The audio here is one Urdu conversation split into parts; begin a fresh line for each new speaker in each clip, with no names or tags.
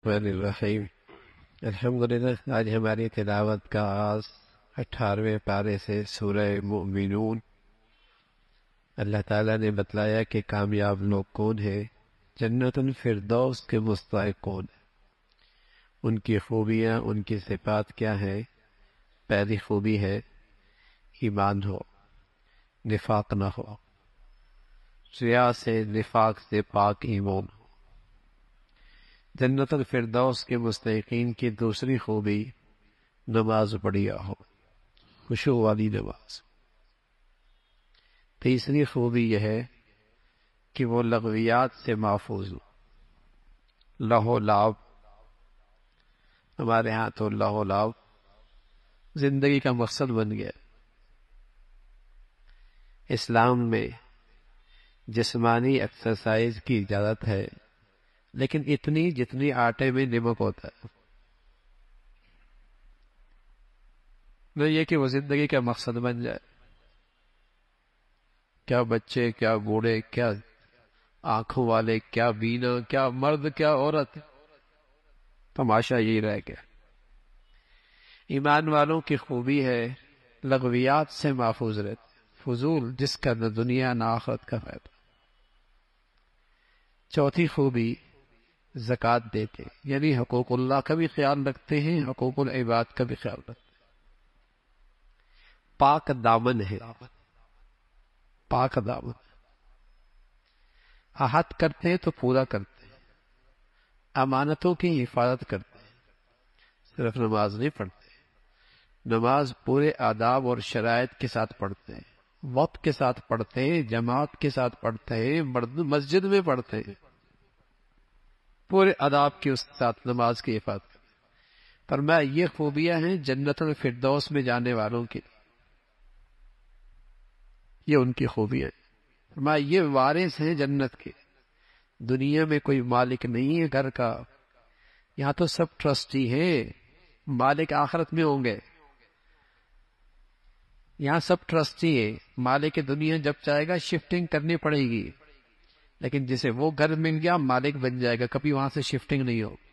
الرحمن الرحیم الحمدللہ۔ آج ہماری تلاوت کا آغاز 18ویں پارے سے سورہ مؤمنون۔ اللہ تعالیٰ نے بتلایا کہ کامیاب لوگ کون ہیں، جنت الفردوس کے مستحق کون ہیں، ان کی خوبیاں، ان کی صفات کیا ہیں۔ پہلی خوبی ہے ایمان ہو، نفاق نہ ہو، ریا سے، نفاق سے پاک ایمان ہو۔ جنت الفردوس کے مستحقین کی دوسری خوبی نماز پڑھیا ہو، خشوع والی نماز۔ تیسری خوبی یہ ہے کہ وہ لغویات سے محفوظ ہو۔ لہو لعب، ہمارے ہاں تو لہو لعب زندگی کا مقصد بن گیا۔ اسلام میں جسمانی ایکسرسائز کی اجازت ہے، لیکن اتنی جتنی آٹے میں نمک ہوتا ہے، نہ یہ کہ وہ زندگی کا مقصد بن جائے۔ کیا بچے، کیا بوڑھے، کیا آنکھوں والے، کیا بینا، کیا مرد، کیا عورت، تماشا یہی رہ گیا۔ ایمان والوں کی خوبی ہے لغویات سے محفوظ رہتے، فضول جس کا نہ دنیا نہ آخرت کا فائدہ۔ چوتھی خوبی زکوٰۃ دیتے، یعنی حقوق اللہ کا بھی خیال رکھتے ہیں، حقوق العباد کا بھی خیال رکھتے ہیں۔ پاک دامن ہے، پاک دامن، عہد کرتے ہیں تو پورا کرتے ہیں، امانتوں کی حفاظت کرتے ہیں۔ صرف نماز نہیں پڑھتے، نماز پورے آداب اور شرائط کے ساتھ پڑھتے ہیں، وقت کے ساتھ پڑھتے ہیں، جماعت کے ساتھ پڑھتے ہیں، مسجد میں پڑھتے ہیں، پورے آداب کے اس ساتھ نماز کی حفاظت کرتے ہیں۔ فرمایا یہ خوبیاں ہیں جنت الفردوس میں جانے والوں کی، یہ ان کی خوبیاں ہیں۔ فرمایا یہ وارث ہیں جنت کے۔ دنیا میں کوئی مالک نہیں ہے گھر کا، یہاں تو سب ٹرسٹی ہیں، مالک آخرت میں ہوں گے۔ یہاں سب ٹرسٹی ہیں، مالک دنیا جب چاہے گا شفٹنگ کرنی پڑے گی، لیکن جسے وہ گھر مل گیا مالک بن جائے گا، کبھی وہاں سے شفٹنگ نہیں ہوگی،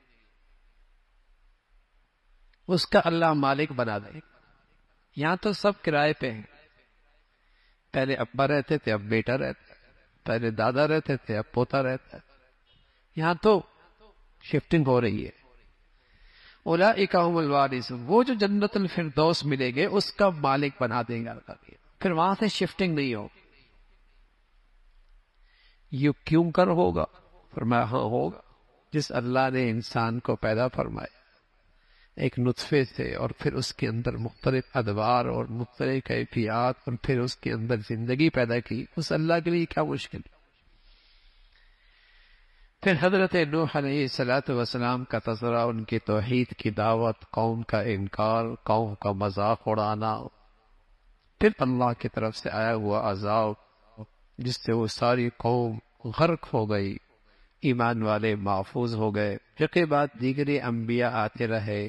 اس کا اللہ مالک بنا دے گا۔ یہاں تو سب کرائے پہ ہیں، پہلے ابا رہتے تھے اب بیٹا رہتا ہے، پہلے دادا رہتے تھے اب پوتا رہتا ہے، یہاں تو شفٹنگ ہو رہی ہے۔ اولئک ھم الوارثون، وہ جو جنت الفردوس ملے گے اس کا مالک بنا دیں گا اللہ، پھر وہاں سے شفٹنگ نہیں ہوگی۔ یہ کیوں کر ہوگا؟ فرمایا ہاں ہوگا، جس اللہ نے انسان کو پیدا فرمایا ایک نطفے سے، اور پھر اس کے اندر مختلف ادوار اور مختلف کیفیات، اور پھر اس کے اندر زندگی پیدا کی، اس اللہ کے لیے کیا مشکل۔ پھر حضرت نوح علیہ السلام کا تذکرہ، ان کی توحید کی دعوت، قوم کا انکار، قوم کا مذاق اڑانا، پھر اللہ کی طرف سے آیا ہوا عذاب جس سے وہ ساری قوم غرق ہو گئی، ایمان والے محفوظ ہو گئے۔ پھر کے بعد دیگری انبیاء آتے رہے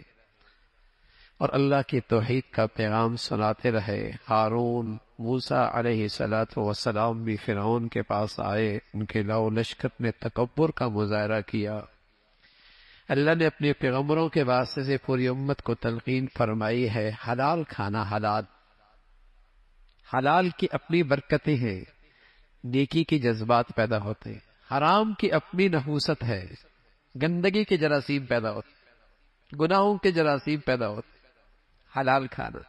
اور اللہ کی توحید کا پیغام سناتے رہے۔ ہارون، موسیٰ علیہ السلام بھی فرعون کے پاس آئے، ان کے لو لشکر نے تکبر کا مظاہرہ کیا۔ اللہ نے اپنے پیغمبروں کے واسطے سے پوری امت کو تلقین فرمائی ہے حلال کھانا، حلال، حلال کی اپنی برکتیں ہیں، نیکی کے جذبات پیدا ہوتے ہیں، حرام کی اپنی نحوست ہے، گندگی کے جراثیم پیدا ہوتے، گناہوں کے جراثیم پیدا ہوتے۔ حلال کھانا،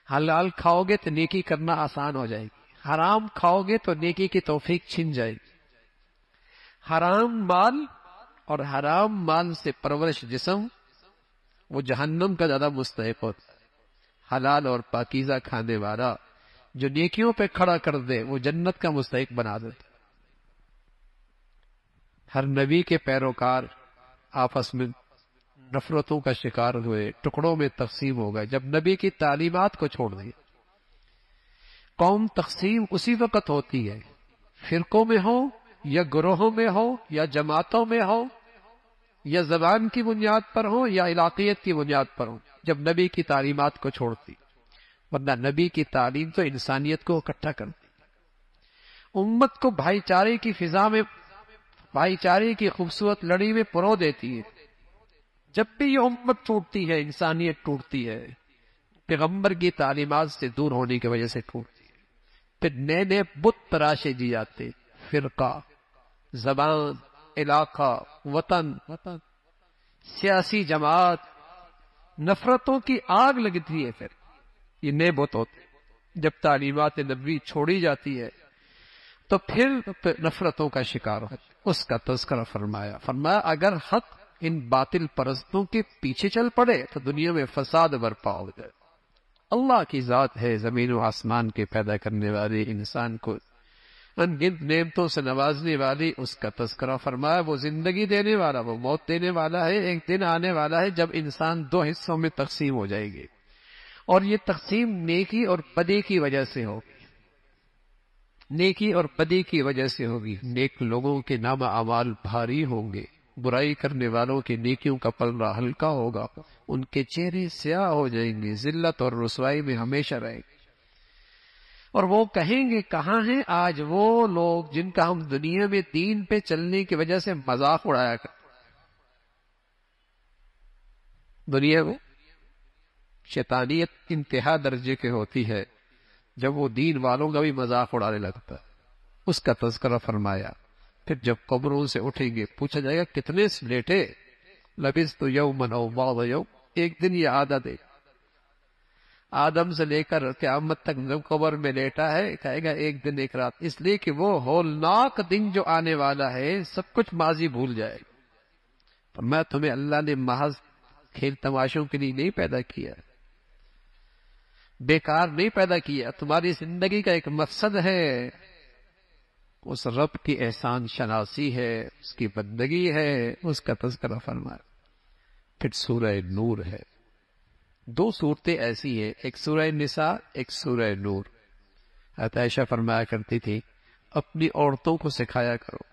حلال کھاؤ گے تو نیکی کرنا آسان ہو جائے گی، حرام کھاؤ گے تو نیکی کی توفیق چھن جائے گی۔ حرام مال اور حرام مال سے پرورش جسم وہ جہنم کا زیادہ مستحق ہوتا ہے، حلال اور پاکیزہ کھانے والا جو نیکیوں پہ کھڑا کر دے وہ جنت کا مستحق بنا دیتا۔ ہر نبی کے پیروکار آپس میں نفرتوں کا شکار ہوئے، ٹکڑوں میں تقسیم ہو گئے جب نبی کی تعلیمات کو چھوڑ دیا۔ قوم تقسیم اسی وقت ہوتی ہے، فرقوں میں ہو یا گروہوں میں ہو یا جماعتوں میں ہو یا زبان کی بنیاد پر ہو یا علاقیت کی بنیاد پر ہو، جب نبی کی تعلیمات کو چھوڑتی، ورنہ نبی کی تعلیم تو انسانیت کو اکٹھا کرتی، امت کو بھائی چارے کی فضا میں، بھائی چارے کی خوبصورت لڑی میں پرو دیتی ہے۔ جب بھی یہ امت ٹوٹتی ہے، انسانیت ٹوٹتی ہے، پیغمبر کی تعلیمات سے دور ہونے کی وجہ سے ٹوٹتی ہے. پھر نئے نئے بت تراشے دی جاتے، فرقہ، زبان، علاقہ، وطن، سیاسی جماعت، نفرتوں کی آگ لگتی ہے. پھر یہ نئے بت ہوتے. جب تعلیمات نبوی چھوڑی جاتی ہے تو پھر نفرتوں کا شکار ہو. اس کا تذکرہ فرمایا اگر حق ان باطل پرستوں کے پیچھے چل پڑے تو دنیا میں فساد برپا ہو جائے. اللہ کی ذات ہے زمین و آسمان کے پیدا کرنے والی، انسان کو ان گنت نعمتوں سے نوازنے والی. اس کا تذکرہ فرمایا وہ زندگی دینے والا، وہ موت دینے والا ہے. ایک دن آنے والا ہے جب انسان دو حصوں میں تقسیم ہو جائے گی، اور یہ تقسیم نیکی اور بدی کی وجہ سے ہوگی. نیکی اور بدی کی وجہ سے ہوگی. نیک لوگوں کے نام اعمال بھاری ہوں گے، برائی کرنے والوں کی نیکیوں کا پلڑا ہلکا ہوگا. ان کے چہرے سیاہ ہو جائیں گے، ذلت اور رسوائی میں ہمیشہ رہیں گے. اور وہ کہیں گے کہاں ہیں آج وہ لوگ جن کا ہم دنیا میں دین پہ چلنے کی وجہ سے مذاق اڑایا کرتے. دنیا میں شیطانیت انتہا درجے کی ہوتی ہے جب وہ دین والوں کا بھی مذاق اڑانے لگتا ہے. اس کا تذکرہ فرمایا. پھر جب قبروں سے اٹھیں گے پوچھا جائے گا کتنے سے لیٹے؟ لبثت یوما او بعض یوم، ایک دن یہ عادت ہے. آدم سے لے کر قیامت تک جب قبر میں لیٹا ہے کہے گا ایک دن ایک رات. اس لیے کہ وہ ہولناک دن جو آنے والا ہے سب کچھ ماضی بھول جائے گا. میں تمہیں اللہ نے محض کھیل تماشوں کے لیے نہیں پیدا کیا، بیکار نہیں پیدا کیا. تمہاری زندگی کا ایک مقصد ہے، اس رب کی احسان شناسی ہے، اس کی بندگی ہے. اس کا تذکرہ فرمایا. پھر سورہ نور ہے. دو صورتیں ایسی ہیں، ایک سورہ نساء، ایک سورہ نور. حضرت عائشہ فرمایا کرتی تھی اپنی عورتوں کو سکھایا کرو.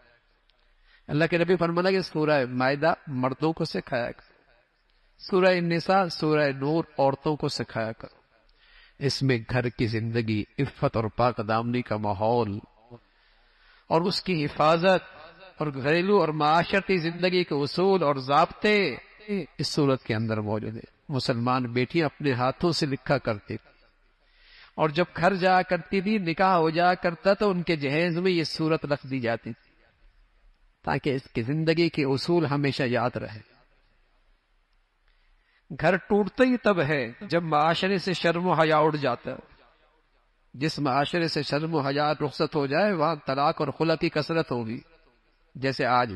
اللہ کے نبی فرمانا کہ سورہ مائدہ مردوں کو سکھایا کرو، سورہ نساء سورہ نور عورتوں کو سکھایا کرو. اس میں گھر کی زندگی، عفت اور پاک دامنی کا ماحول اور اس کی حفاظت اور گھریلو اور معاشرتی زندگی کے اصول اور ضابطے اس صورت کے اندر موجود ہیں. مسلمان بیٹیاں اپنے ہاتھوں سے لکھا کرتی تھی، اور جب گھر جایا کرتی تھی نکاح ہو جایا کرتا تو ان کے جہیز میں یہ صورت رکھ دی جاتی تھی تاکہ اس کی زندگی کے اصول ہمیشہ یاد رہے. گھر ٹوٹتا ہی تب ہے جب معاشرے سے شرم و حیا اڑ جاتا ہے. جس معاشرے سے شرم و حیا رخصت ہو جائے وہاں طلاق اور خلع کی کثرت ہوگی. جیسے آج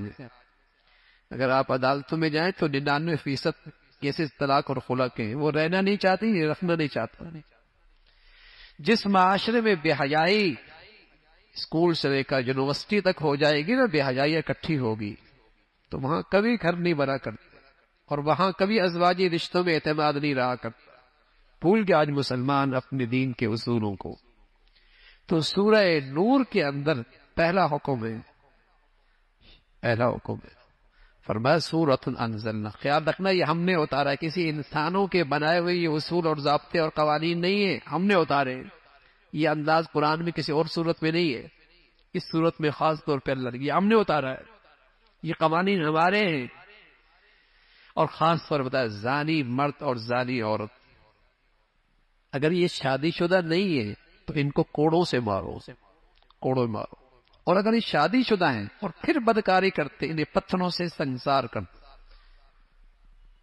اگر آپ عدالتوں میں جائیں تو 99% کیسز طلاق اور خلع کے ہیں. وہ رہنا نہیں چاہتی، رکھنا نہیں چاہتا. جس معاشرے میں بے حیائی اسکول سے لے کر یونیورسٹی تک ہو جائے گی نا، بے حیائی اکٹھی ہوگی تو وہاں کبھی گھر نہیں بنا کرتے، اور وہاں کبھی ازواجی رشتوں میں اعتماد نہیں رہا کرتا. بھول گیا آج مسلمان اپنے دین کے اصولوں کو. تو سورہ نور کے اندر پہلا حکم ہے، فرمایا سورۃ انزلنا. خیال رکھنا یہ ہم نے اتارا ہے، کسی انسانوں کے بنائے ہوئے یہ اصول اور ضابطے اور قوانین نہیں ہیں، ہم نے اتارے. یہ انداز قرآن میں کسی اور صورت میں نہیں ہے، اس صورت میں خاص طور پہ اللہ نے یہ ہم نے اتارا ہے. یہ قوانین ہمارے ہیں. اور خاص طور بتایا زانی مرد اور زانی عورت اگر یہ شادی شدہ نہیں ہے تو ان کو کوڑوں سے مارو، کوڑوں مارو. اور اگر یہ شادی شدہ ہیں اور پھر بدکاری کرتے انہیں پتھروں سے سنسار کرتے.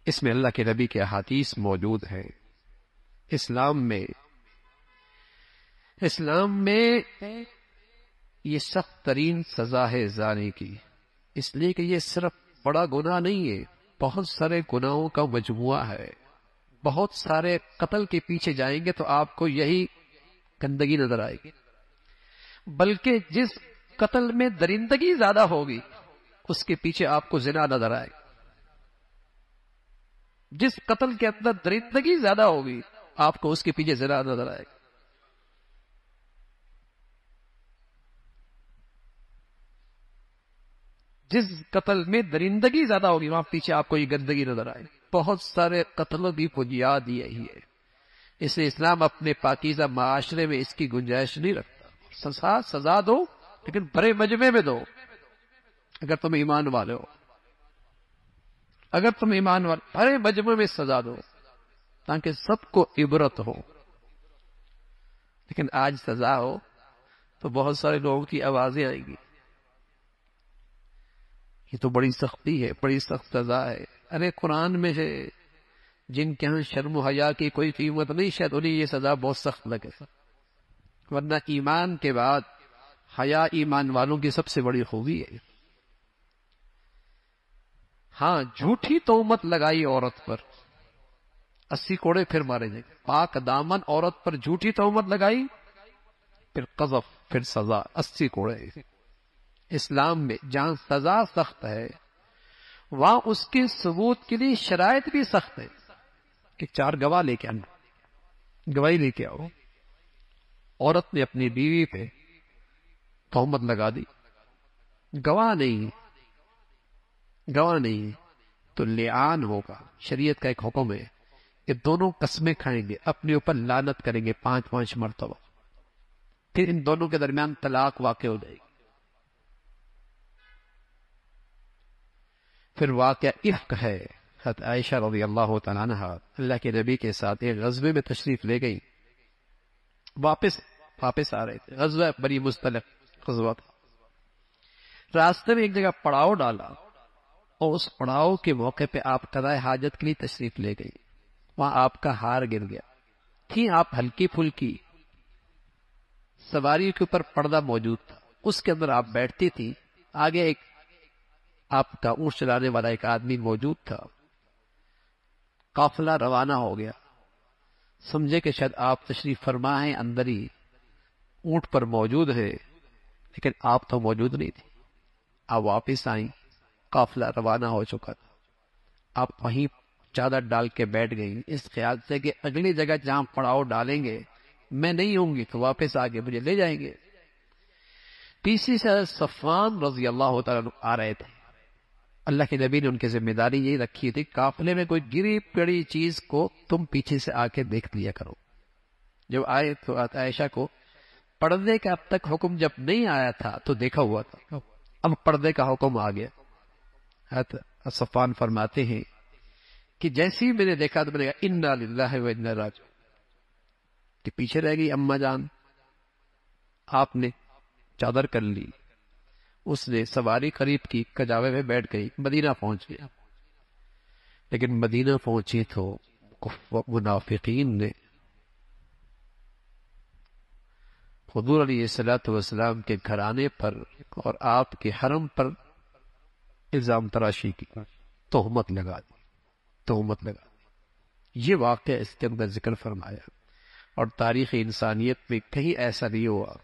اس میں اللہ کے نبی کے احادیث موجود ہیں. اسلام میں یہ سخت ترین سزا ہے زانی کی، اس لیے کہ یہ صرف بڑا گناہ نہیں ہے، بہت سارے گناہوں کا مجموعہ ہے. بہت سارے قتل کے پیچھے جائیں گے تو آپ کو یہی گندگی نظر آئے گی. بلکہ جس قتل میں درندگی زیادہ ہوگی اس کے پیچھے آپ کو زنا نظر آئے گا. جس قتل کے اندر درندگی زیادہ ہوگی آپ کو اس کے پیچھے زنا نظر آئے گا. جس قتل میں درندگی زیادہ ہوگی وہاں پیچھے آپ کو یہ گندگی نظر آئے. بہت سارے قتلوں کی بنیاد یہی ہے. اس لیے اسلام اپنے پاکیزہ معاشرے میں اس کی گنجائش نہیں رکھتا. سزا دو لیکن بڑے مجمع میں دو اگر تم ایمان والے ہو. اگر تم ایمان والے ہر مجموعے میں سزا دو تاکہ سب کو عبرت ہو، لیکن آج سزا ہو تو بہت سارے لوگوں کی آوازیں آئیں گی، یہ تو بڑی سختی ہے، بڑی سخت سزا ہے۔ ارے قرآن میں ہے جن کے ہاں شرم و حیا کی کوئی قیمت نہیں، شاید انہیں یہ سزا بہت سخت لگے، ورنہ ایمان کے بعد حیا ایمان والوں کی سب سے بڑی خوبی ہے۔ ہاں جھوٹی تہمت لگائی عورت پر 80 کوڑے پھر مارے جائیں گے، پاک دامن عورت پر جھوٹی تہمت لگائی پھر قذف پھر سزا 80 کوڑے۔ اسلام میں جہاں سزا سخت ہے وہاں اس کے ثبوت کے لیے شرائط بھی سخت ہے کہ 4 گواہ لے کے آنا، گواہی لے کے آؤ۔ عورت نے اپنی بیوی پہ تہمت لگا دی، گواہ نہیں تو لعان ہوگا۔ شریعت کا ایک حکم ہے کہ دونوں قسمیں کھائیں گے، اپنے اوپر لعنت کریں گے 5 مرتبہ، پھر ان دونوں کے درمیان طلاق واقع ہو جائے گی۔ پھر واقعہ افک ہے، حضرت عائشہ رضی اللہ تعالیٰ عنہ اللہ کے نبی کے ساتھ ایک غزوے میں تشریف لے گئی، واپس آ رہے تھے، غزوہ بڑی مستلق غزوہ تھا۔ راستے میں ایک جگہ پڑاؤ ڈالا اور اس پڑاؤ کے موقع پہ آپ قضائے حاجت کے لیے تشریف لے گئی، وہاں آپ کا ہار گر گیا تھی، آپ ہلکی پھلکی، سواری کے اوپر پردہ موجود تھا، اس کے اندر آپ بیٹھتی تھی، آگے ایک آپ کا اونٹ چلانے والا ایک آدمی موجود تھا، قافلہ روانہ ہو گیا، سمجھے کہ شاید آپ تشریف فرما ہیں، اندر ہی اونٹ پر موجود ہے، لیکن آپ تو موجود نہیں تھی۔ آپ واپس آئیں، قافلہ روانہ ہو چکا تھا، آپ وہیں چادر ڈال کے بیٹھ گئی اس خیال سے کہ اگلی جگہ جہاں پڑاؤ ڈالیں گے میں نہیں ہوں گی تو واپس آگے مجھے لے جائیں گے۔ پیچھے سے صفوان رضی اللہ تعالیٰ عنہ آ رہے تھے، اللہ کے نبی نے ان کی ذمہ داری یہی رکھی تھی، قافلے میں کوئی گری پڑی چیز کو تم پیچھے سے آ کے دیکھ لیا کرو۔ جب آئے تو عائشہ کو پردے کا اب تک حکم جب نہیں آیا تھا تو دیکھا ہوا تھا، اب پردے کا حکم آ گیا۔ حضرت صفوان فرماتے ہیں کہ جیسے ہی میں نے دیکھا تو میں نے کہا انا للہ و انا راجعون، کہ پیچھے رہ گئی اماں جان، آپ نے چادر کر لی، اس نے سواری قریب کی، کجاوے میں بیٹھ گئی، مدینہ پہنچ گیا۔ لیکن مدینہ پہنچی تو منافقین نے حضور علیہ الصلوۃ والسلام کے گھرانے پر اور آپ کے حرم پر الزام تراشی کی، تہمت لگا دی۔ یہ واقعہ اس کے اندر ذکر فرمایا، اور تاریخ انسانیت میں کہیں ایسا نہیں ہوا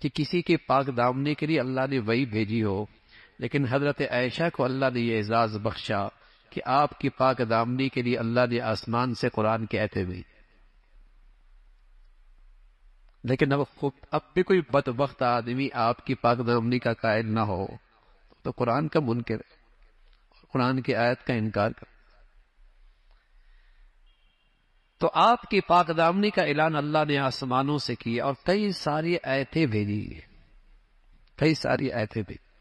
کہ کسی کے پاک دامنی کے لیے اللہ نے وحی بھیجی ہو، لیکن حضرت عائشہ کو اللہ نے یہ اعزاز بخشا کہ آپ کی پاک دامنی کے لیے اللہ نے آسمان سے قرآن کے آیتیں بھیجی۔ لیکن اب بھی کوئی بدبخت آدمی آپ کی پاک دامنی کا قائل نہ ہو تو قرآن کا منکر ہے، قرآن کی آیت کا انکار کر۔ تو آپ کی پاک دامنی کا اعلان اللہ نے آسمانوں سے کیا اور کئی ساری آیتیں بھیجی،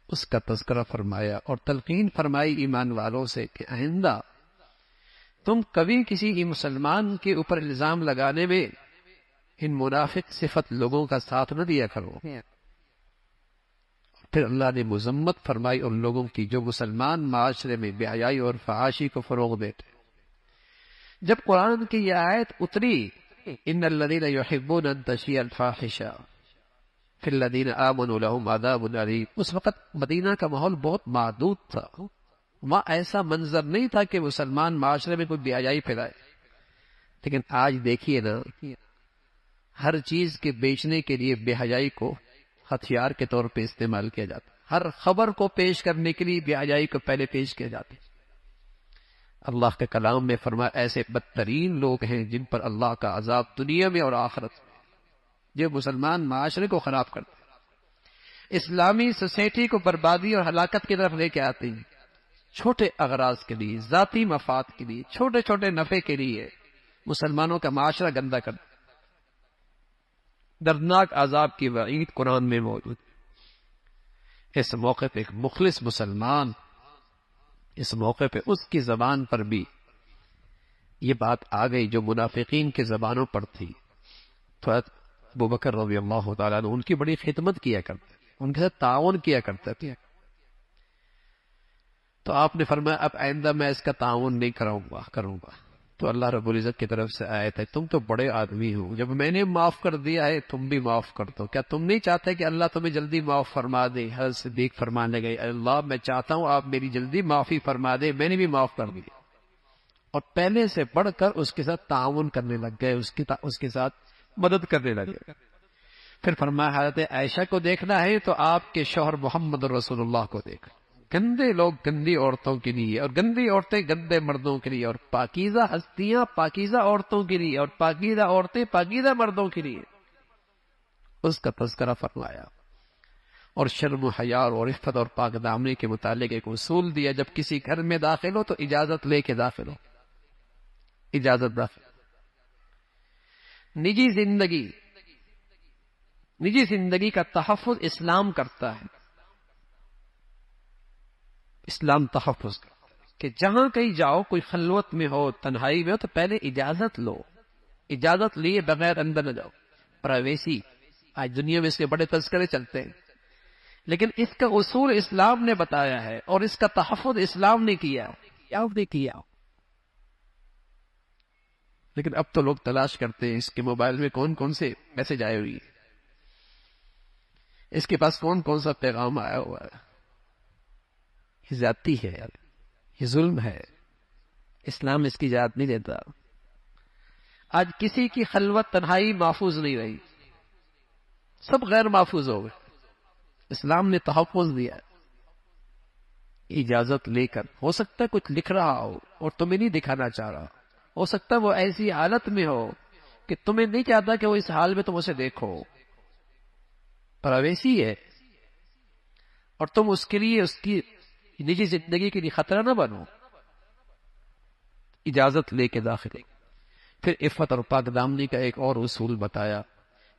اس کا تذکرہ فرمایا اور تلقین فرمائی ایمان والوں سے کہ آئندہ تم کبھی کسی مسلمان کے اوپر الزام لگانے میں ان منافق صفت لوگوں کا ساتھ نہ دیا کرو۔ پھر اللہ نے مذمت فرمائی ان لوگوں کی جو مسلمان معاشرے میں بے حیائی اور فحاشی کو فروغ دیتے۔ جب قرآن کی یہ آیت اتری ان الذین یحبون ان تشیع الفاحشہ فی الذین آمنوا لہم عذاب علیم، اس وقت مدینہ کا ماحول بہت محدود تھا، وہاں ایسا منظر نہیں تھا کہ مسلمان معاشرے میں کوئی بے حیائی پھیلائے۔ لیکن آج دیکھیے نا، ہر چیز کے بیچنے کے لیے بے حیائی کو ہتھیار کے طور پہ استعمال کیا جاتا ہے، ہر خبر کو پیش کرنے کے لیے بے حیائی کو پہلے پیش کیا جاتا ہے۔ اللہ کے کلام میں فرمایا ایسے بدترین لوگ ہیں جن پر اللہ کا عذاب دنیا میں اور آخرت میں، جو مسلمان معاشرے کو خراب کرتے ہیں، اسلامی سوسائٹی کو بربادی اور ہلاکت کی طرف لے کے آتے ہیں، چھوٹے اغراض کے لیے، ذاتی مفاد کے لیے، چھوٹے چھوٹے نفع کے لیے مسلمانوں کا معاشرہ گندا کرتے ہیں۔ دردناک عذاب کی وعید قرآن میں موجود ہے۔ اس موقع پہ ایک مخلص مسلمان اس موقع پہ اس کی زبان پر بھی یہ بات آ گئی جو منافقین کی زبانوں پر تھی. تو ابو بکر رضی اللہ تعالیٰ عنہ ان کی بڑی خدمت کیا کرتے، ان کے ساتھ تعاون کیا کرتے تھے. تو آپ نے فرمایا اب آئندہ میں اس کا تعاون نہیں کروں گا. تو اللہ رب العزت کی طرف سے آیت ہے تم تو بڑے آدمی ہو، جب میں نے معاف کر دیا ہے تم بھی معاف کر دو. کیا تم نہیں چاہتے کہ اللہ تمہیں جلدی معاف فرما دے؟ حضرت صدیق فرمانے گئے اللہ میں چاہتا ہوں آپ میری جلدی معافی فرما دے، میں نے بھی معاف کر دیا. اور پہلے سے بڑھ کر اس کے ساتھ تعاون کرنے لگ گئے، اس کے ساتھ مدد کرنے لگے. پھر فرمایا حضرت عائشہ کو دیکھنا ہے تو آپ کے شوہر محمد رسول اللہ کو دیکھ. گندے لوگ گندی عورتوں کے لیے، اور گندی عورتیں گندے مردوں کے لیے، اور پاکیزہ ہستیاں پاکیزہ عورتوں کے لیے، اور پاکیزہ عورتیں پاکیزہ مردوں کے لیے اس کا تذکرہ فرمایا. اور شرم و حیا اور عفت اور پاک دامنی کے متعلق ایک اصول دیا، جب کسی گھر میں داخل ہو تو اجازت لے کے داخل ہو. اجازت داخل. نجی زندگی کا تحفظ اسلام کرتا ہے. اسلام تحفظ کرتا ہے کہ جہاں کہیں جاؤ، کوئی خلوت میں ہو، تنہائی میں ہو، تو پہلے اجازت لو. اجازت لیے بغیر اندر نہ جاؤ. پرائیویسی آج دنیا میں اس کے بڑے تذکرے چلتے ہیں، لیکن اس کا اصول اسلام نے بتایا ہے اور اس کا تحفظ اسلام نے کیا. لیکن اب تو لوگ تلاش کرتے ہیں اس کے موبائل میں کون کون سے میسج آئے ہوئی، اس کے پاس کون کون سا پیغام آیا ہوا ہے. یہ زیادتی ہے یار، یہ ظلم ہے. اسلام اس کی اجازت نہیں دیتا. آج کسی کی خلوت تنہائی محفوظ نہیں رہی، سب غیر محفوظ ہو گئے. اسلام نے تحفظ دیا ہے اجازت لے کر. ہو سکتا ہے کچھ لکھ رہا ہو اور تمہیں نہیں دکھانا چاہ رہا، ہو سکتا ہے وہ ایسی حالت میں ہو کہ تمہیں نہیں چاہتا کہ وہ اس حال میں تم اسے دیکھو. پرائیویسی ہے، اور تم اس کے لیے، اس کی نجی زندگی کے لیے خطرہ نہ بنو. اجازت لے کے داخل. پھر عفت اور پاک دامنی کا ایک اور اصول بتایا.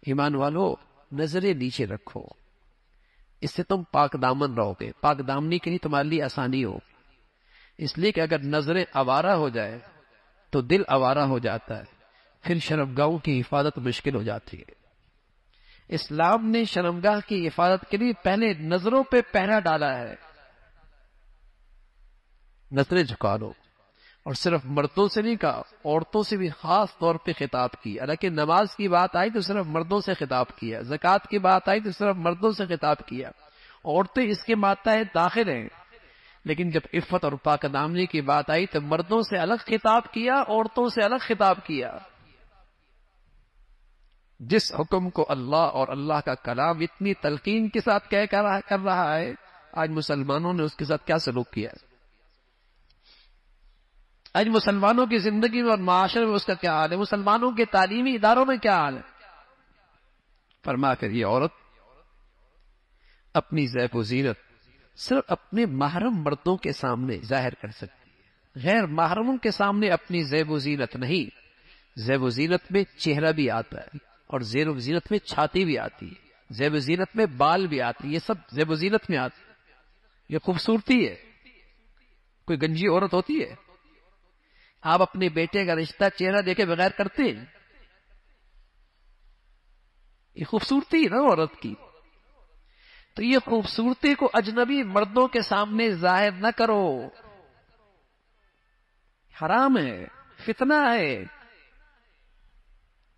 ایمان والو نظریں نیچے رکھو، اس سے تم پاک دامن رہو گے. پاک دامنی کے لیے تمہارے لیے آسانی ہو، اس لیے کہ اگر نظریں آوارہ ہو جائے تو دل آوارہ ہو جاتا ہے، پھر شرمگاہوں کی حفاظت مشکل ہو جاتی ہے. اسلام نے شرمگاہ کی حفاظت کے لیے پہلے نظروں پہ پہرا ڈالا ہے. نظریں جھکا لو. اور صرف مردوں سے نہیں کہا، عورتوں سے بھی خاص طور پہ خطاب کی. حالانکہ نماز کی بات آئی تو صرف مردوں سے خطاب کیا، زکوٰۃ کی بات آئی تو صرف مردوں سے خطاب کیا. عورتیں اس کے ماتحت داخل ہیں، لیکن جب عفت اور پاک دامنی کی بات آئی تو مردوں سے الگ خطاب کیا، عورتوں سے الگ خطاب کیا. جس حکم کو اللہ اور اللہ کا کلام اتنی تلقین کے ساتھ کر رہا ہے، آج مسلمانوں نے اس کے ساتھ کیا سلوک کیا ہے؟ آج مسلمانوں کی زندگی میں اور معاشرے میں اس کا کیا حال ہے؟ مسلمانوں کے تعلیمی اداروں میں کیا حال ہے؟ فرما کر یہ عورت اپنی زیب و زینت صرف اپنے محرم مردوں کے سامنے ظاہر کر سکتی ہے، غیر محرموں کے سامنے اپنی زیب و زینت نہیں. زیب و زینت میں چہرہ بھی آتا ہے، اور زیب و زینت میں چھاتی بھی آتی ہے، زیب و زینت میں بال بھی آتی ہے. یہ سب زیب و زینت میں آتی ہے. یہ خوبصورتی ہے. کوئی گنجی عورت ہوتی ہے؟ آپ اپنے بیٹے کا رشتہ چہرہ دیکھے بغیر کرتے ہیں؟ یہ خوبصورتی ہے نا عورت کی. تو یہ خوبصورتی کو اجنبی مردوں کے سامنے ظاہر نہ کرو، حرام ہے، فتنہ ہے.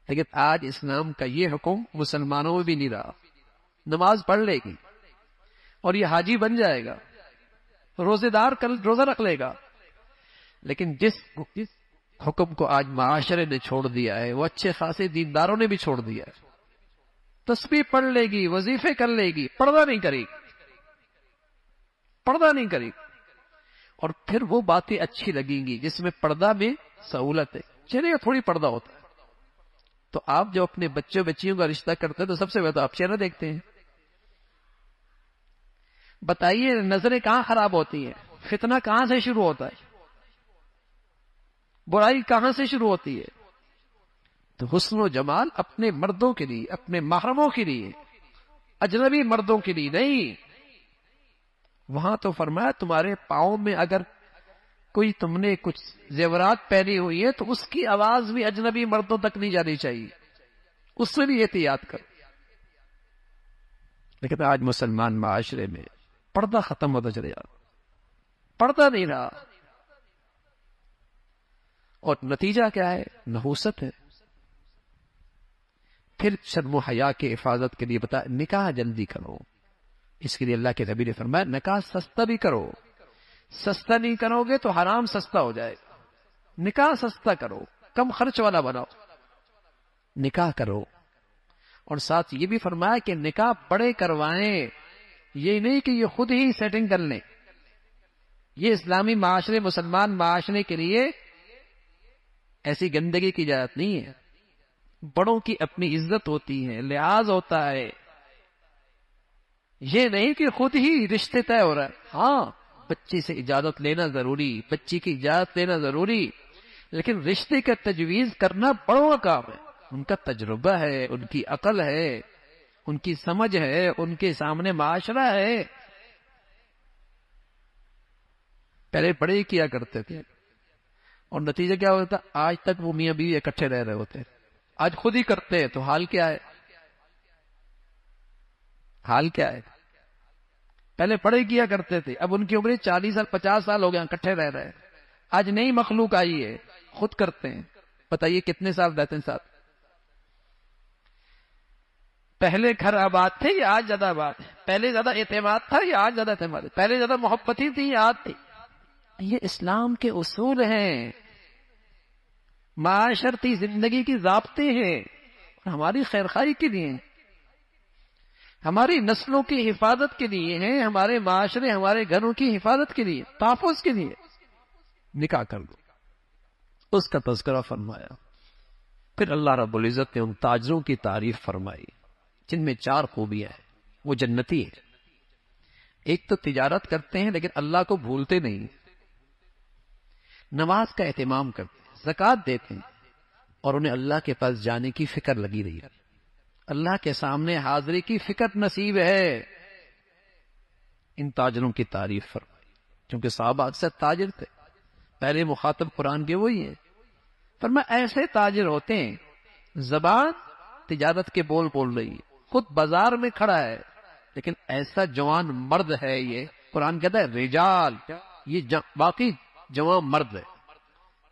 لیکن آج اسلام کا یہ حکم مسلمانوں میں بھی نہیں رہا. نماز پڑھ لے گی اور یہ حاجی بن جائے گا، روزہ رکھ لے گا، لیکن جس حکم کو آج معاشرے نے چھوڑ دیا ہے وہ اچھے خاصے دینداروں نے بھی چھوڑ دیا ہے. تسبیح پڑھ لے گی، وظیفے کر لے گی، پردہ نہیں کرے گی. اور پھر وہ باتیں اچھی لگیں گی جس میں پردہ میں سہولت ہے. چہرے کا تھوڑی پردہ ہوتا ہے. تو آپ جو اپنے بچوں بچیوں کا رشتہ کرتے ہیں تو سب سے پہلے آپ چہرہ دیکھتے ہیں. بتائیے نظریں کہاں خراب ہوتی ہیں؟ فتنہ کہاں سے شروع ہوتا ہے؟ برائی کہاں سے شروع ہوتی ہے؟ تو حسن و جمال اپنے مردوں کے لیے، اپنے محرموں کے لیے، اجنبی مردوں کے لیے نہیں. وہاں تو فرمایا تمہارے پاؤں میں اگر کوئی تم نے کچھ زیورات پہنی ہوئی ہے تو اس کی آواز بھی اجنبی مردوں تک نہیں جانی چاہیے، اس سے بھی احتیاط کرو۔ لیکن آج مسلمان معاشرے میں پردہ ختم ہوتا چلے جاتا، پردہ نہیں رہا، اور نتیجہ کیا ہے؟ نحوست ہے۔ پھر شرم و حیا کی حفاظت کے لیے بتا نکاح جلدی کرو، اس کے لیے اللہ کے نبی نے فرمایا نکاح سستا بھی کرو، سستا نہیں کرو گے تو حرام سستا ہو جائے گا، نکاح سستا کرو، کم خرچ والا بناؤ، نکاح کرو۔ اور ساتھ یہ بھی فرمایا کہ نکاح بڑے کروائیں، یہ نہیں کہ یہ خود ہی سیٹنگ کر لیں، یہ اسلامی معاشرے مسلمان معاشرے کے لیے ایسی گندگی کی اجازت نہیں ہے۔ بڑوں کی اپنی عزت ہوتی ہے، لحاظ ہوتا ہے، یہ نہیں کہ خود ہی رشتے طے ہو رہا ہے۔ ہاں بچی سے اجازت لینا ضروری، بچی کی اجازت لینا ضروری، لیکن رشتے کا تجویز کرنا بڑوں کا کام ہے، ان کا تجربہ ہے، ان کی عقل ہے، ان کی سمجھ ہے، ان کے سامنے معاشرہ ہے۔ پہلے بڑے ہی کیا کرتے تھے، اور نتیجہ کیا ہوتا؟ آج تک وہ میاں بیوی اکٹھے رہ رہے ہوتے، آج خود ہی کرتے ہیں تو حال کیا ہے؟ حال کیا ہے؟ پہلے پڑھے کیا کرتے تھے، اب ان کی عمر 40 سال 50 سال ہو گئے، اکٹھے رہ رہے ہیں، آج نئی مخلوق آئی ہے، خود کرتے ہیں۔ بتائیے کتنے سال رہتے ہیں ساتھ؟ پہلے گھر آباد تھے یا آج زیادہ آباد ہے؟ پہلے زیادہ اعتماد تھا یا آج زیادہ اعتماد ہے؟ پہلے زیادہ محبتی تھی یا آج تھی؟ یہ اسلام کے اصول ہیں، معاشرتی زندگی کی ضابطے ہیں، ہماری خیرخواہی کے لیے، ہماری نسلوں کی حفاظت کے لیے ہیں، ہمارے معاشرے ہمارے گھروں کی حفاظت کے لیے، تحفظ کے لیے۔ نکاح کر دو، اس کا تذکرہ فرمایا۔ پھر اللہ رب العزت نے ان تاجروں کی تعریف فرمائی جن میں 4 خوبیاں ہیں، وہ جنتی ہیں۔ ایک تو تجارت کرتے ہیں لیکن اللہ کو بھولتے نہیں، نماز کا اہتمام کرتے ہیں، زکوٰۃ دیتے ہیں، اور انہیں اللہ کے پاس جانے کی فکر لگی رہی ہے، اللہ کے سامنے حاضری کی فکر نصیب ہے۔ ان تاجروں کی تعریف فرمائی، کیونکہ صحابہ اکثر تاجر تھے، پہلے مخاطب قرآن کے وہی ہیں۔ فرمایا ایسے تاجر ہوتے ہیں، زبان تجارت کے بول بول رہی ہے، خود بازار میں کھڑا ہے، لیکن ایسا جوان مرد ہے، یہ قرآن کہتا ہے رجال، یہ باقی جوان مرد ہے،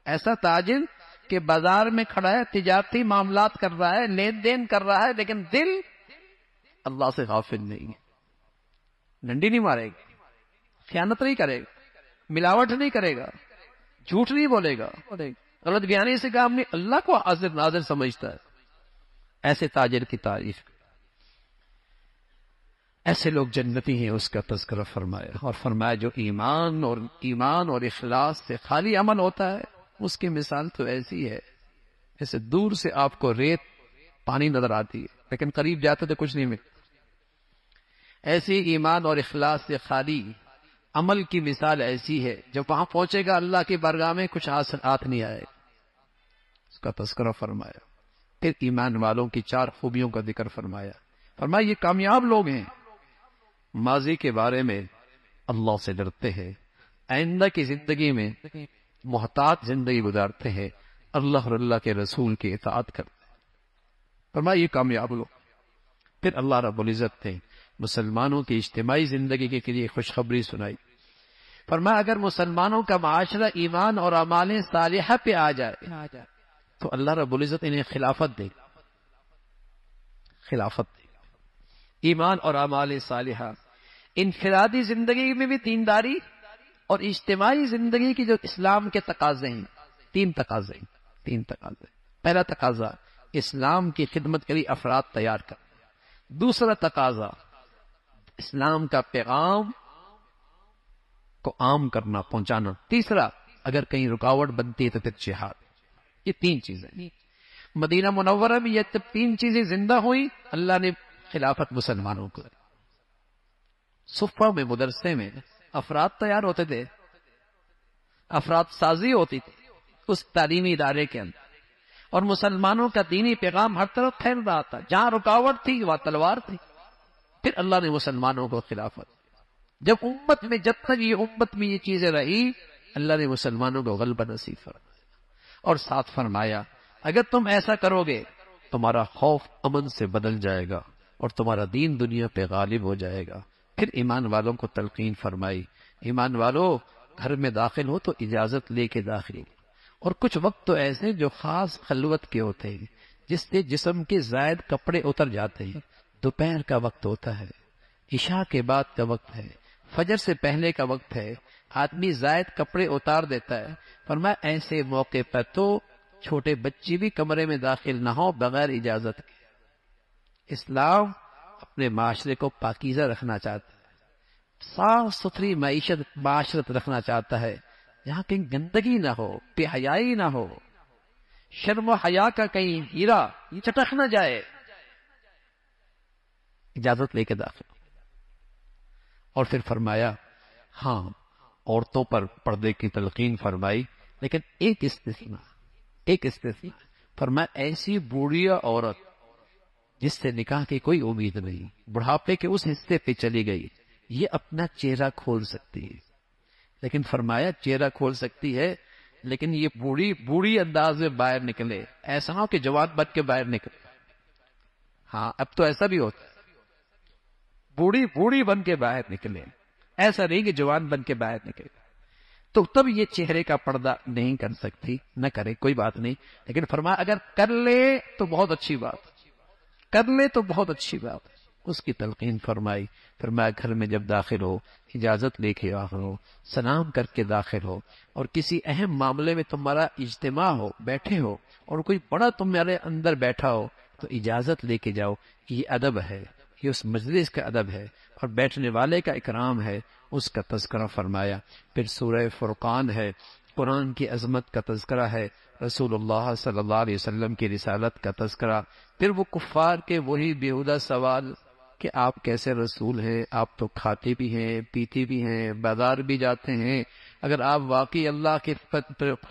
ایسا تاجر کہ بازار میں کھڑا ہے، تجارتی معاملات کر رہا ہے، لین دین کر رہا ہے، لیکن دل اللہ سے غافل نہیں ہے، ڈنڈی نہیں مارے گا، خیانت نہیں کرے گا، ملاوٹ نہیں کرے گا، جھوٹ نہیں بولے گا، غلط بیانی سے کام نہیں، اللہ کو حاضر ناظر سمجھتا ہے۔ ایسے تاجر کی تعریف، ایسے لوگ جنتی ہیں، اس کا تذکرہ فرمایا، اور فرمایا جو ایمان اور اخلاص سے خالی عمل ہوتا ہے، اس کی مثال تو ایسی ہے جیسے دور سے آپ کو ریت پانی نظر آتی ہے لیکن قریب جاتے تو کچھ نہیں ملتا۔ ایسی ایمان اور اخلاص سے خالی عمل کی مثال ایسی ہے، جب وہاں پہنچے گا اللہ کی بارگاہ میں کچھ ہاتھ نہیں آئے، اس کا تذکرہ فرمایا۔ پھر ایمان والوں کی 4 خوبیوں کا ذکر فرمایا، فرمایا یہ کامیاب لوگ ہیں، ماضی کے بارے میں اللہ سے ڈرتے ہیں، آئندہ کی زندگی میں محتاط زندگی گزارتے ہیں، اللہ اور اللہ کے رسول کی اطاعت کرتے ہیں، فرمایا یہ کامیاب لوگ۔ پھر اللہ رب العزت نے مسلمانوں کی اجتماعی زندگی کے لیے خوشخبری سنائی، فرمایا اگر مسلمانوں کا معاشرہ ایمان اور اعمال صالحہ پہ آ جائے تو اللہ رب العزت انہیں خلافت دے گا، خلافت دے گا۔ ایمان اور اعمال صالحہ، انفرادی زندگی میں بھی دینداری اور اجتماعی زندگی کی جو اسلام کے تقاضے ہیں، 3 تقاضے ہیں، 3 تقاضے۔ پہلا تقاضا اسلام کی خدمت کے لیے افراد تیار کر، دوسرا تقاضا اسلام کا پیغام کو عام کرنا، پہنچانا، تیسرا اگر کہیں رکاوٹ بنتی ہے تو پھر جہاد۔ یہ 3 چیزیں، مدینہ منورہ میں یہ 3 چیزیں زندہ ہوئی، اللہ نے خلافت مسلمانوں کو۔ صفہ میں، مدرسے میں افراد تیار ہوتے تھے، افراد سازی ہوتی تھی اس تعلیمی ادارے کے اندر، اور مسلمانوں کا دینی پیغام ہر طرف پھیل رہا تھا، جہاں رکاوٹ تھی وہاں تلوار تھی۔ پھر اللہ نے مسلمانوں کو خلافت، جب تک یہ امت میں یہ چیزیں رہی اللہ نے مسلمانوں کو غلبہ نصیب فرمایا، اور ساتھ فرمایا اگر تم ایسا کرو گے تمہارا خوف امن سے بدل جائے گا اور تمہارا دین دنیا پہ غالب ہو جائے گا۔ پھر ایمان والوں کو تلقین فرمائی، ایمان والوں گھر میں داخل ہو تو اجازت لے کے داخل ہو، اور کچھ وقت تو ایسے جو خاص خلوت کے ہوتے ہیں جس سے جسم کے زائد کپڑے اتر جاتے ہیں۔ دوپہر کا وقت ہوتا ہے، عشاء کے بعد کا وقت ہے، فجر سے پہلے کا وقت ہے، آدمی زائد کپڑے اتار دیتا ہے۔ فرمایا ایسے موقع پر تو چھوٹے بچے بھی کمرے میں داخل نہ ہو بغیر اجازت کے۔ اسلام اپنے معاشرے کو پاکیزہ رکھنا چاہتا ہے، صاف ستھری معاشرت رکھنا چاہتا ہے، جہاں کہیں گندگی نہ ہو، بے حیائی نہ ہو، شرم و حیا کا کہیں ہیرا یہ چٹک نہ جائے۔ اجازت لے کے داخل ہو۔ اور پھر فرمایا ہاں عورتوں پر پردے کی تلقین فرمائی، لیکن ایک استثناء فرمایا ایسی بوڑھیا عورت جس سے نکاح کی کوئی امید نہیں، بڑھاپے کے اس حصے پہ چلی گئی، یہ اپنا چہرہ کھول سکتی ہے، لیکن فرمایا چہرہ کھول سکتی ہے لیکن یہ بوڑھی انداز میں باہر نکلے، ایسا نہ ہو کہ جوان بن کے باہر نکلے۔ ہاں اب تو ایسا بھی ہوتا ہے، بوڑھی بن کے باہر نکلے، ایسا نہیں کہ جوان بن کے باہر نکلے، تو تب یہ چہرے کا پردہ نہیں کر سکتی، نہ کرے کوئی بات نہیں، لیکن فرمایا اگر کر لے تو بہت اچھی بات، اس کی تلقین فرمائی۔ فرمایا گھر میں جب داخل ہو اجازت لے کے داخل ہو، سلام کر کے داخل ہو، اور کسی اہم معاملے میں تمہارا اجتماع ہو، بیٹھے ہو، اور کوئی بڑا تمہارے اندر بیٹھا ہو تو اجازت لے کے جاؤ، یہ ادب ہے، یہ اس مجلس کا ادب ہے اور بیٹھنے والے کا اکرام ہے، اس کا تذکرہ فرمایا۔ پھر سورہ فرقان ہے، قرآن کی عظمت کا تذکرہ ہے، رسول اللہ صلی اللہ علیہ وسلم کی رسالت کا تذکرہ، پھر وہ کفار کے وہی بیہودہ سوال کہ آپ کیسے رسول ہیں، آپ تو کھاتے بھی ہیں پیتے بھی ہیں بازار بھی جاتے ہیں، اگر آپ واقعی اللہ کے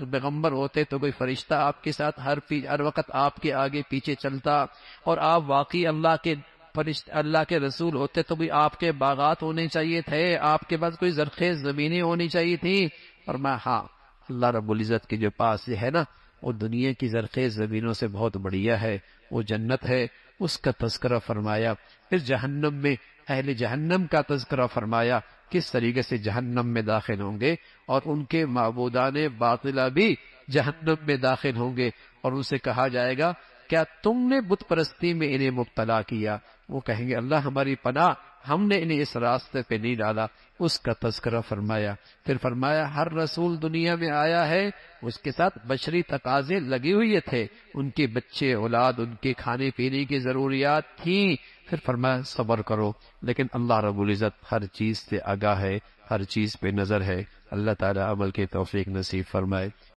پیغمبر ہوتے تو کوئی فرشتہ آپ کے ساتھ ہر وقت آپ کے آگے پیچھے چلتا، اور آپ واقعی اللہ کے رسول ہوتے تو بھی آپ کے باغات ہونے چاہیے تھے، آپ کے پاس کوئی زرخیز زمینیں ہونی چاہیے تھی۔ اور میں ہاں اللہ رب العزت کے جو پاس یہ ہے نا وہ دنیا کی زرخیز زمینوں سے بہت بڑھیا ہے، وہ جنت ہے، اس کا تذکرہ فرمایا۔ پھر جہنم میں اہل جہنم کا تذکرہ فرمایا، کس طریقے سے جہنم میں داخل ہوں گے، اور ان کے معبودان باطلہ بھی جہنم میں داخل ہوں گے، اور ان سے کہا جائے گا کیا تم نے بت پرستی میں انہیں مبتلا کیا؟ وہ کہیں گے اللہ ہماری پناہ، ہم نے انہیں اس راستے پہ نہیں ڈالا، اس کا تذکرہ فرمایا۔ پھر فرمایا ہر رسول دنیا میں آیا ہے، اس کے ساتھ بشری تقاضے لگے ہوئے تھے، ان کے بچے اولاد، ان کے کھانے پینے کی ضروریات تھیں، پھر فرمایا صبر کرو، لیکن اللہ رب العزت ہر چیز سے آگاہ ہے، ہر چیز پہ نظر ہے۔ اللہ تعالی عمل کے توفیق نصیب فرمائے۔